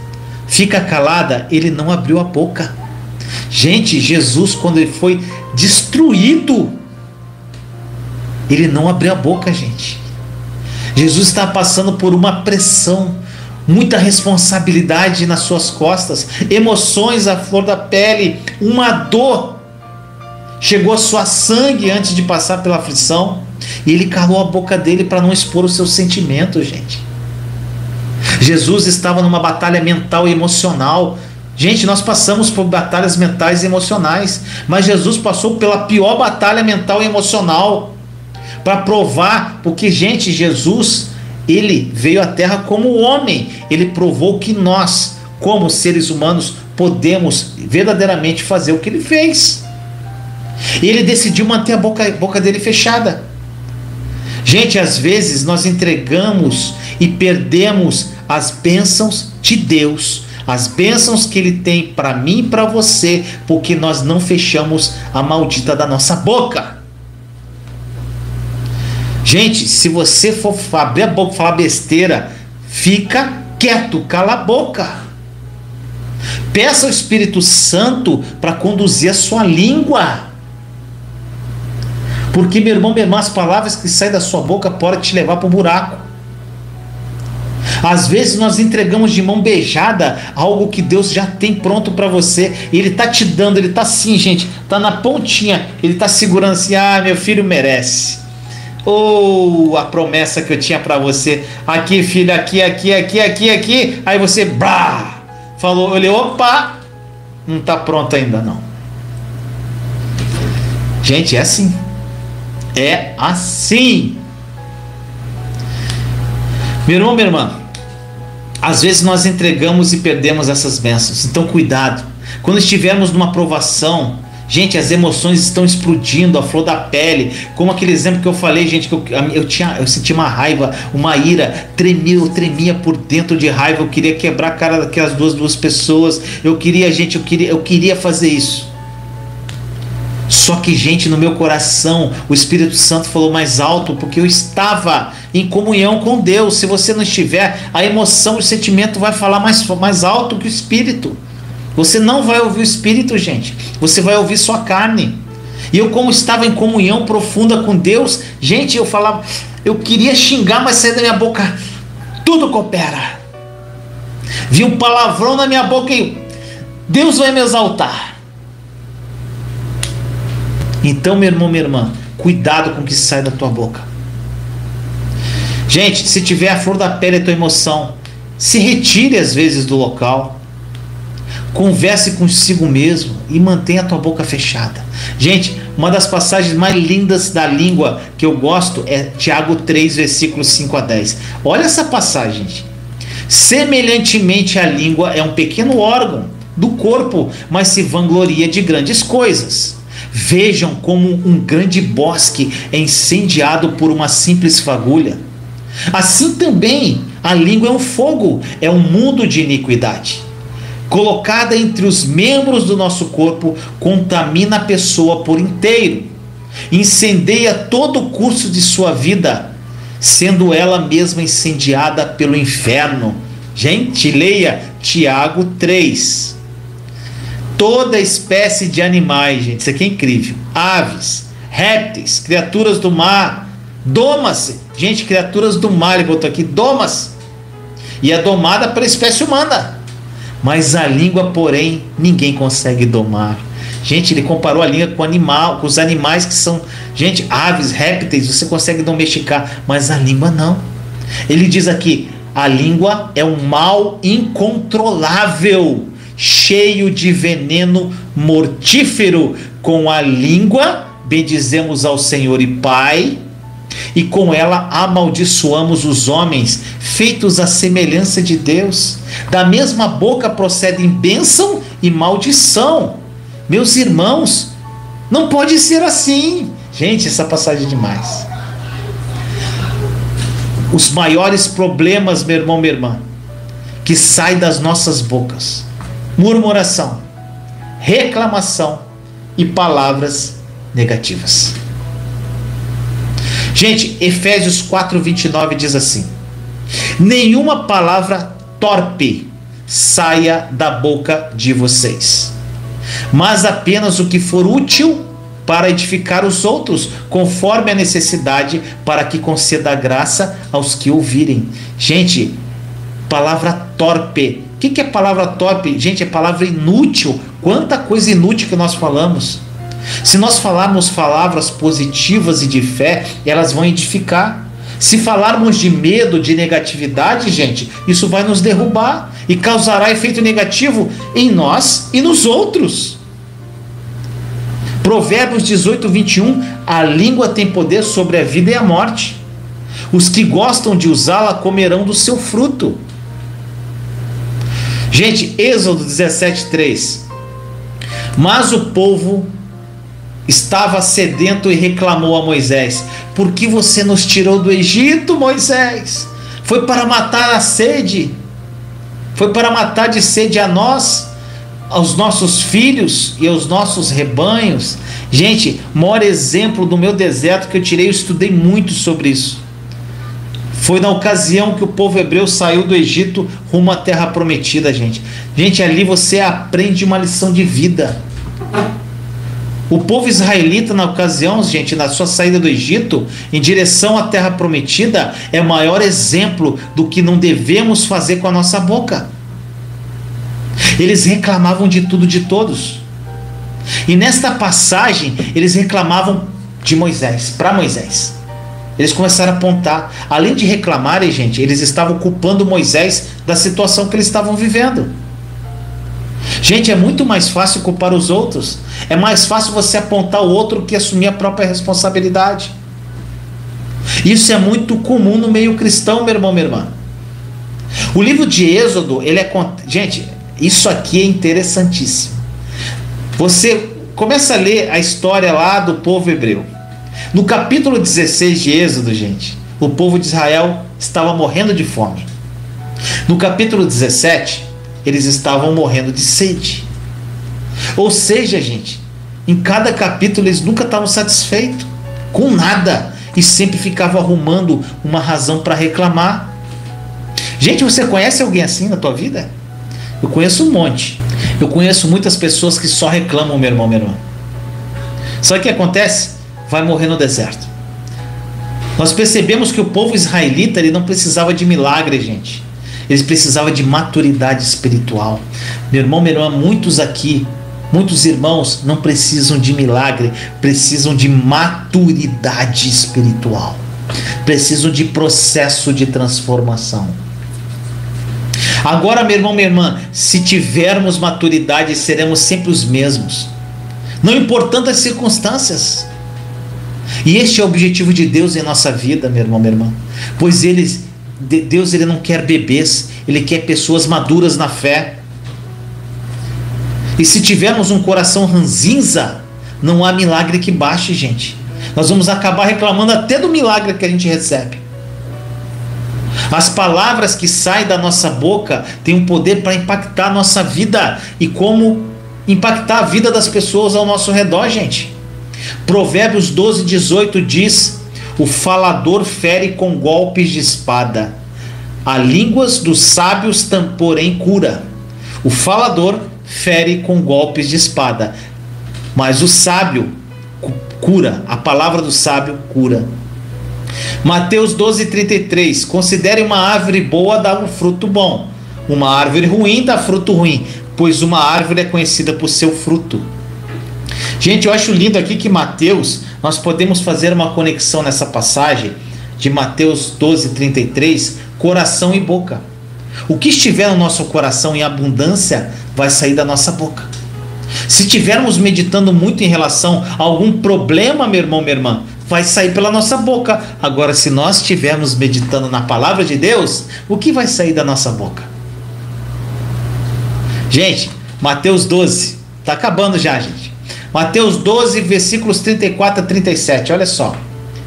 fica calada, ele não abriu a boca. Gente, Jesus, quando ele foi destruído, ele não abriu a boca, gente. Jesus está passando por uma pressão, muita responsabilidade nas suas costas, emoções à flor da pele, uma dor. Chegou a suar sangue antes de passar pela aflição, e ele calou a boca dele para não expor os seus sentimentos, gente. Jesus estava numa batalha mental e emocional. Gente, nós passamos por batalhas mentais e emocionais, mas Jesus passou pela pior batalha mental e emocional. para provar, porque, gente, Jesus, ele veio à Terra como homem, ele provou que nós, como seres humanos, podemos verdadeiramente fazer o que ele fez. E ele decidiu manter a boca dele fechada. Gente, às vezes nós entregamos e perdemos as bênçãos de Deus, as bênçãos que ele tem para mim e para você, porque nós não fechamos a maldita da nossa boca. Gente, se você for abrir a boca e falar besteira, fica quieto, cala a boca. Peça ao Espírito Santo para conduzir a sua língua. Porque, meu irmão, minha irmã, as palavras que saem da sua boca podem te levar para o buraco. Às vezes nós entregamos de mão beijada algo que Deus já tem pronto para você. E Ele está te dando, Ele está assim, gente, está na pontinha. Ele está segurando assim, ah, meu filho merece. Ou a promessa que eu tinha para você. Aqui, filho, aqui. Aí você, brá, falou, olhou, opa, não está pronto ainda não. Gente, é assim. É assim. Meu irmão, minha irmã, às vezes nós entregamos e perdemos essas bênçãos. Então cuidado. Quando estivermos numa provação, gente, as emoções estão explodindo, a flor da pele. Como aquele exemplo que eu falei, gente, que eu senti uma raiva, uma ira, eu tremia por dentro de raiva, eu queria quebrar a cara daquelas duas pessoas. Eu queria fazer isso. Só que, gente, no meu coração o Espírito Santo falou mais alto, porque eu estava em comunhão com Deus. Se você não estiver, a emoção, o sentimento vai falar mais alto que o Espírito. Você não vai ouvir o Espírito, gente, você vai ouvir sua carne. E eu, como estava em comunhão profunda com Deus, gente, eu falava, eu queria xingar, mas saía da minha boca, tudo coopera. Vi um palavrão na minha boca e Deus vai me exaltar. Então, meu irmão, minha irmã, cuidado com o que sai da tua boca. Gente, se tiver a flor da pele a tua emoção, se retire às vezes do local. Converse consigo mesmo e mantenha a tua boca fechada. Gente, uma das passagens mais lindas da língua que eu gosto é Tiago 3, versículos 5 a 10. Olha essa passagem, gente. Semelhantemente, a língua é um pequeno órgão do corpo, mas se vangloria de grandes coisas. Vejam como um grande bosque é incendiado por uma simples fagulha. Assim também a língua é um fogo, é um mundo de iniquidade. Colocada entre os membros do nosso corpo, contamina a pessoa por inteiro. Incendeia todo o curso de sua vida, sendo ela mesma incendiada pelo inferno. Gente, leia Tiago 3. Toda espécie de animais, gente, isso aqui é incrível. Aves, répteis, criaturas do mar, doma-se. Gente, criaturas do mar, ele botou aqui, doma-se. E é domada pela espécie humana. Mas a língua, porém, ninguém consegue domar. Gente, ele comparou a língua com os animais que são, gente, aves, répteis, você consegue domesticar, mas a língua não. Ele diz aqui, a língua é um mal incontrolável, cheio de veneno mortífero. Com a língua bendizemos ao Senhor e Pai, e com ela amaldiçoamos os homens, feitos à semelhança de Deus. Da mesma boca procedem bênção e maldição. Meus irmãos, não pode ser assim. Gente, essa passagem é demais. Os maiores problemas, meu irmão, minha irmã, que saem das nossas bocas: murmuração, reclamação e palavras negativas. Gente, Efésios 4:29 diz assim: nenhuma palavra torpe saia da boca de vocês, mas apenas o que for útil para edificar os outros, conforme a necessidade, para que conceda graça aos que ouvirem. Gente, palavra torpe. O que é palavra torpe? Gente, é palavra inútil. Quanta coisa inútil que nós falamos. Se nós falarmos palavras positivas e de fé, elas vão edificar. Se falarmos de medo, de negatividade, gente, isso vai nos derrubar e causará efeito negativo em nós e nos outros. Provérbios 18, 21, a língua tem poder sobre a vida e a morte. Os que gostam de usá-la comerão do seu fruto. Gente, Êxodo 17, 3. Mas o povo estava sedento e reclamou a Moisés: por que você nos tirou do Egito, Moisés? Foi para matar a sede? Foi para matar de sede a nós, aos nossos filhos e aos nossos rebanhos? Gente, maior exemplo do meu deserto que eu tirei, eu estudei muito sobre isso. Foi na ocasião que o povo hebreu saiu do Egito rumo à terra prometida, gente. Gente, ali você aprende uma lição de vida. O povo israelita, na ocasião, gente, na sua saída do Egito, em direção à terra prometida, é o maior exemplo do que não devemos fazer com a nossa boca. Eles reclamavam de tudo, de todos. E nesta passagem, eles reclamavam de Moisés, para Moisés. Eles começaram a apontar. Além de reclamarem, gente, eles estavam culpando Moisés da situação que eles estavam vivendo. Gente, é muito mais fácil culpar os outros. É mais fácil você apontar o outro que assumir a própria responsabilidade. Isso é muito comum no meio cristão, meu irmão, minha irmã. O livro de Êxodo, ele é... Gente, isso aqui é interessantíssimo. Você começa a ler a história lá do povo hebreu. No capítulo 16 de Êxodo, gente, o povo de Israel estava morrendo de fome. No capítulo 17, eles estavam morrendo de sede. Ou seja, gente, em cada capítulo eles nunca estavam satisfeitos com nada e sempre ficavam arrumando uma razão para reclamar. Gente, você conhece alguém assim na tua vida? Eu conheço um monte. Eu conheço muitas pessoas que só reclamam, meu irmão, minha irmã. Sabe o que acontece? Vai morrer no deserto. Nós percebemos que o povo israelita, ele não precisava de milagre, gente. Eles precisavam de maturidade espiritual. Meu irmão, minha irmã, muitos aqui, muitos irmãos não precisam de milagre, precisam de maturidade espiritual. Precisam de processo de transformação. Agora, meu irmão, minha irmã, se tivermos maturidade, seremos sempre os mesmos, não importando as circunstâncias. E este é o objetivo de Deus em nossa vida, meu irmão, minha irmã. Pois Deus, ele não quer bebês, ele quer pessoas maduras na fé. E se tivermos um coração ranzinza, não há milagre que baixe, gente. Nós vamos acabar reclamando até do milagre que a gente recebe. As palavras que saem da nossa boca têm um poder para impactar a nossa vida e como impactar a vida das pessoas ao nosso redor, gente. Provérbios 12, 18 diz: o falador fere com golpes de espada, a línguas dos sábios porém cura. O falador fere com golpes de espada, mas o sábio cura. A palavra do sábio cura. Mateus 12, 33. Considere uma árvore boa dá um fruto bom, uma árvore ruim dá fruto ruim, pois uma árvore é conhecida por seu fruto. Gente, eu acho lindo aqui que Mateus, nós podemos fazer uma conexão nessa passagem de Mateus 12, 33, coração e boca. O que estiver no nosso coração em abundância vai sair da nossa boca. Se estivermos meditando muito em relação a algum problema, meu irmão, minha irmã, vai sair pela nossa boca. Agora, se nós estivermos meditando na palavra de Deus, o que vai sair da nossa boca? Gente, Mateus 12, está acabando já, gente. Mateus 12, versículos 34 a 37, olha só.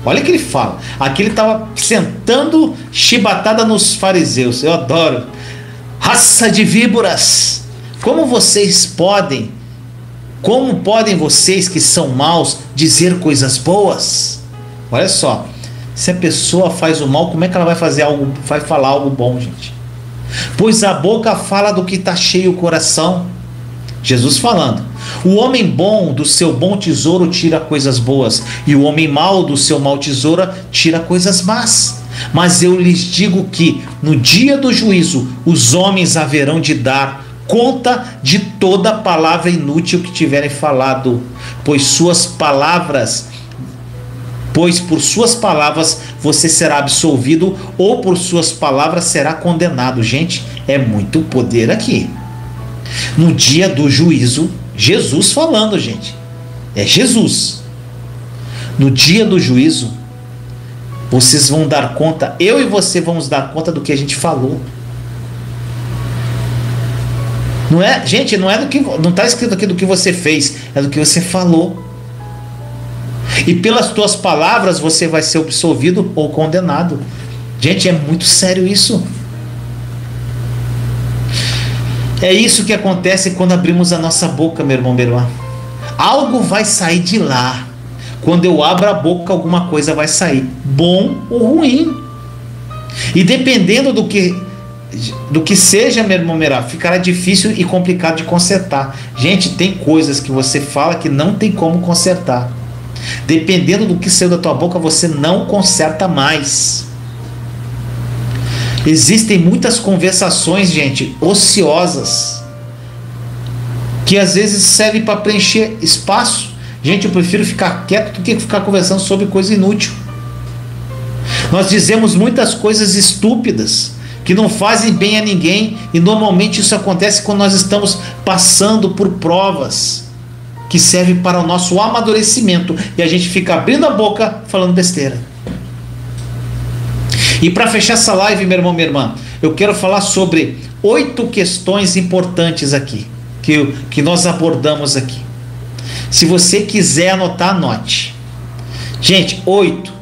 Olha o que ele fala. Aqui ele estava sentando chibatada nos fariseus. Eu adoro. Raça de víboras, como podem vocês que são maus dizer coisas boas? Olha só. Se a pessoa faz o mal, como é que ela vai falar algo bom, gente? Pois a boca fala do que está cheio o coração. Jesus falando: o homem bom do seu bom tesouro tira coisas boas, e o homem mau do seu mau tesouro tira coisas más. Mas eu lhes digo que no dia do juízo os homens haverão de dar conta de toda palavra inútil que tiverem falado, pois por suas palavras você será absolvido, ou por suas palavras será condenado. Gente, é muito poder aqui. No dia do juízo, Jesus falando, gente. é Jesus. No dia do juízo, vocês vão dar conta, eu e você vamos dar conta do que a gente falou. Não é, gente, não está escrito aqui do que você fez, é do que você falou. E pelas tuas palavras você vai ser absolvido ou condenado. Gente, é muito sério isso. É isso que acontece quando abrimos a nossa boca, meu irmão, minha irmã. Algo vai sair de lá. Quando eu abro a boca, alguma coisa vai sair, bom ou ruim. E dependendo do que seja, meu irmão, ficará difícil e complicado de consertar. Gente, tem coisas que você fala que não tem como consertar. Dependendo do que saiu da tua boca, você não conserta mais. Existem muitas conversações, gente, ociosas, que às vezes servem para preencher espaço. Gente, eu prefiro ficar quieto do que ficar conversando sobre coisa inútil. Nós dizemos muitas coisas estúpidas que não fazem bem a ninguém, e normalmente isso acontece quando nós estamos passando por provas que servem para o nosso amadurecimento, e a gente fica abrindo a boca falando besteira. E para fechar essa live, meu irmão, minha irmã, eu quero falar sobre 8 questões importantes aqui, que nós abordamos aqui. Se você quiser anotar, anote. Gente, 8.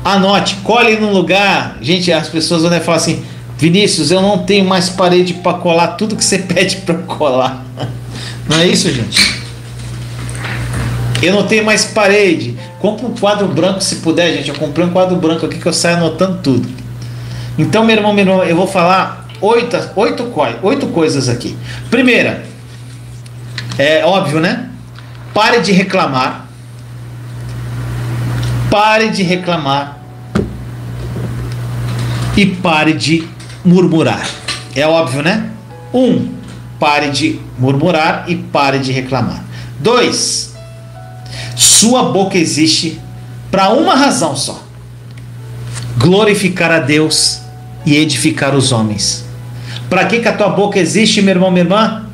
Anote, colhe num lugar. Gente, as pessoas vão falar assim: Vinícius, eu não tenho mais parede para colar tudo que você pede para colar. Não é isso, gente? Eu não tenho mais parede. Compre um quadro branco se puder, gente. Eu comprei um quadro branco aqui que eu saio anotando tudo. Então, meu irmão, eu vou falar 8 coisas aqui. Primeira, é óbvio, né? Pare de reclamar. Pare de reclamar. E pare de murmurar. É óbvio, né? 1. Pare de murmurar e pare de reclamar. 2. Sua boca existe para uma razão só: glorificar a Deus e edificar os homens. Para que a tua boca existe, meu irmão, minha irmã?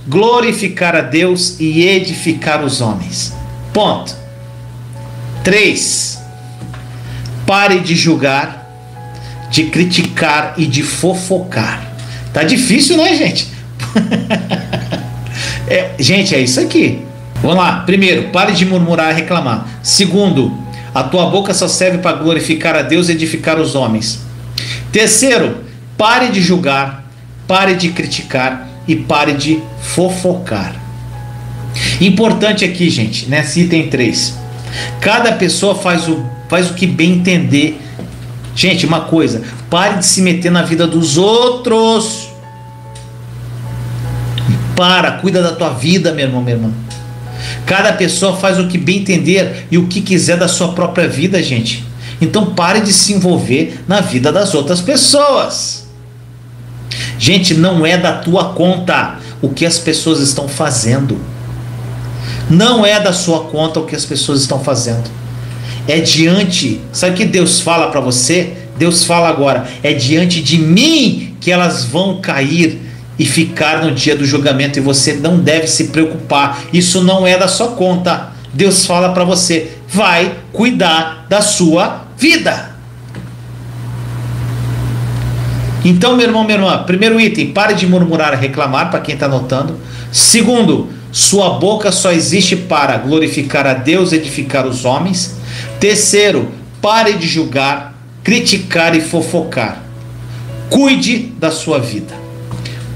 Glorificar a Deus e edificar os homens. Ponto. 3. Pare de julgar, de criticar e de fofocar. Tá difícil, né, gente? Gente, é isso aqui. Vamos lá. Primeiro, pare de murmurar e reclamar. Segundo, a tua boca só serve para glorificar a Deus e edificar os homens. Terceiro, pare de julgar, pare de criticar e pare de fofocar. Importante aqui, gente, nesse item 3. Cada pessoa faz o que bem entender. Gente, uma coisa, pare de se meter na vida dos outros. Cuida da tua vida, meu irmão, minha irmã. Cada pessoa faz o que bem entender e o que quiser da sua própria vida, gente. Então pare de se envolver na vida das outras pessoas. Gente, não é da tua conta o que as pessoas estão fazendo. Não é da sua conta o que as pessoas estão fazendo. É diante, sabe o que Deus fala para você? Deus fala agora: é diante de mim que elas vão cair e ficar no dia do julgamento, e você não deve se preocupar. Isso não é da sua conta. Deus fala para você: vai cuidar da sua vida. Então, meu irmão, minha irmã, primeiro item, pare de murmurar e reclamar, para quem está anotando. Segundo, sua boca só existe para glorificar a Deus e edificar os homens. Terceiro, pare de julgar, criticar e fofocar. Cuide da sua vida.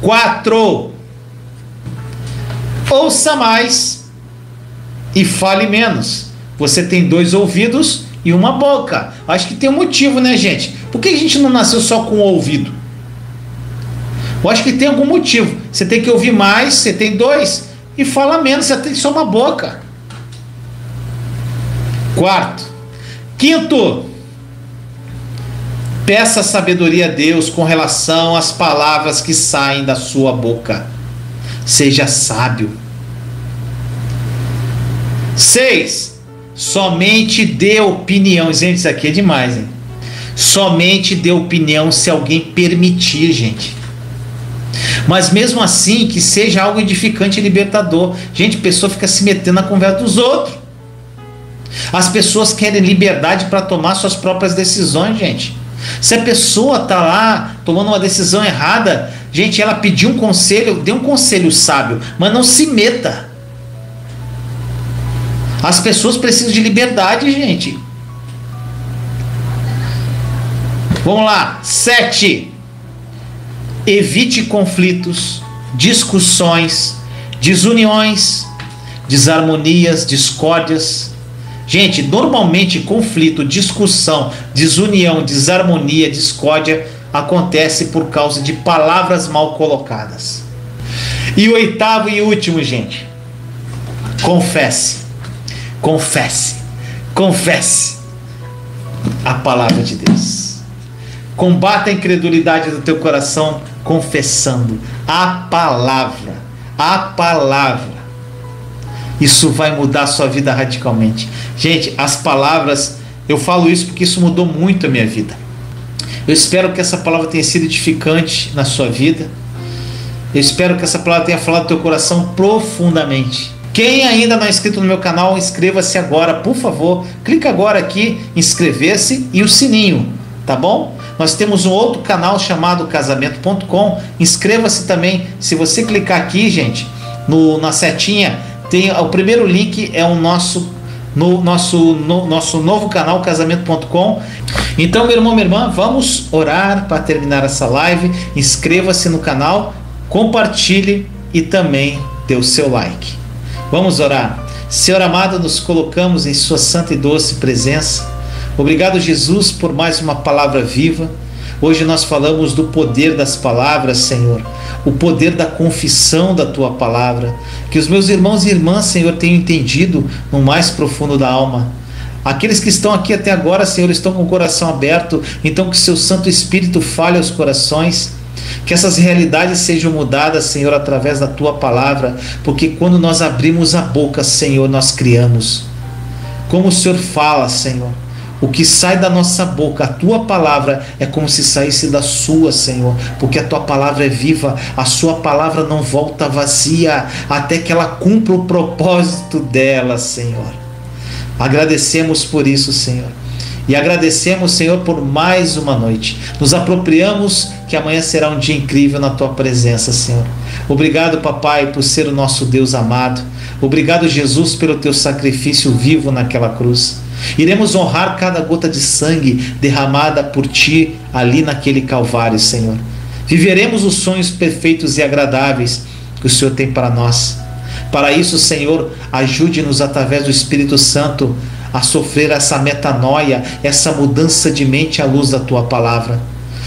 4. Ouça mais e fale menos. Você tem 2 ouvidos e uma boca. Acho que tem um motivo, né, gente? Por que a gente não nasceu só com o ouvido? Eu acho que tem algum motivo. Você tem que ouvir mais, você tem 2, e fala menos, você tem só uma boca. 4. Quinto, peça sabedoria a Deus com relação às palavras que saem da sua boca. Seja sábio. 6. Somente dê opinião. Gente, isso aqui é demais, hein? Somente dê opinião se alguém permitir, gente. Mas mesmo assim, que seja algo edificante e libertador. Gente, a pessoa fica se metendo na conversa dos outros. As pessoas querem liberdade para tomar suas próprias decisões, gente. Se a pessoa está lá tomando uma decisão errada, gente, ela pediu um conselho, dê um conselho sábio, mas não se meta. As pessoas precisam de liberdade, gente. Vamos lá. 7. Evite conflitos, discussões, desuniões, desarmonias, discórdias. Gente, normalmente conflito, discussão, desunião, desarmonia, discórdia acontece por causa de palavras mal colocadas. E o 8º e último, gente. Confesse. Confesse. Confesse a palavra de Deus. Combata a incredulidade do teu coração confessando a palavra. A palavra. Isso vai mudar a sua vida radicalmente. Gente, as palavras, eu falo isso porque isso mudou muito a minha vida. Eu espero que essa palavra tenha sido edificante na sua vida. Eu espero que essa palavra tenha falado no teu coração profundamente. Quem ainda não é inscrito no meu canal, inscreva-se agora, por favor. Clica agora aqui, inscrever-se e o sininho, tá bom? Nós temos um outro canal chamado Casamento.com. Inscreva-se também. Se você clicar aqui, gente, na setinha, tem o primeiro link, é o nosso novo canal Casamento.com. Então, meu irmão, minha irmã, vamos orar para terminar essa live. Inscreva-se no canal, compartilhe e também dê o seu like. Vamos orar. Senhor amado, nos colocamos em sua santa e doce presença. Obrigado, Jesus, por mais uma palavra viva. Hoje nós falamos do poder das palavras, Senhor, o poder da confissão da Tua palavra. Que os meus irmãos e irmãs, Senhor, tenham entendido no mais profundo da alma. Aqueles que estão aqui até agora, Senhor, estão com o coração aberto, então que Seu Santo Espírito fale aos corações, que essas realidades sejam mudadas, Senhor, através da Tua palavra, porque quando nós abrimos a boca, Senhor, nós criamos. Como o Senhor fala, Senhor, o que sai da nossa boca, a Tua palavra, é como se saísse da Sua, Senhor, porque a Tua palavra é viva, a Sua palavra não volta vazia, até que ela cumpra o propósito dela, Senhor. Agradecemos por isso, Senhor, e agradecemos, Senhor, por mais uma noite. Nos apropriamos que amanhã será um dia incrível na Tua presença, Senhor. Obrigado, Papai, por ser o nosso Deus amado. Obrigado, Jesus, pelo Teu sacrifício vivo naquela cruz. Iremos honrar cada gota de sangue derramada por Ti ali naquele Calvário, Senhor. Viveremos os sonhos perfeitos e agradáveis que o Senhor tem para nós. Para isso, Senhor, ajude-nos através do Espírito Santo a sofrer essa metanoia, essa mudança de mente à luz da Tua palavra.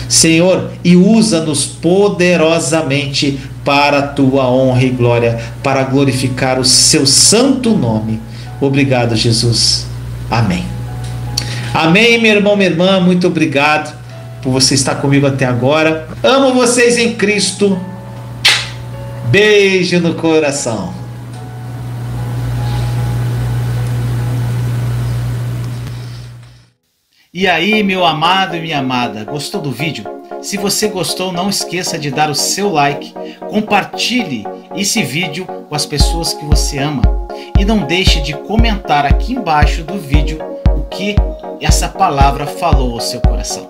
Senhor, e usa-nos poderosamente para a Tua honra e glória, para glorificar o Seu santo nome. Obrigado, Jesus. Amém. Amém, meu irmão, minha irmã, muito obrigado por você estar comigo até agora. Amo vocês em Cristo. Beijo no coração. E aí, meu amado e minha amada, gostou do vídeo? Se você gostou, não esqueça de dar o seu like, compartilhe esse vídeo com as pessoas que você ama e não deixe de comentar aqui embaixo do vídeo o que essa palavra falou ao seu coração.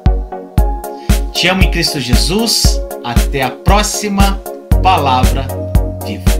Te amo em Cristo Jesus, até a próxima palavra viva.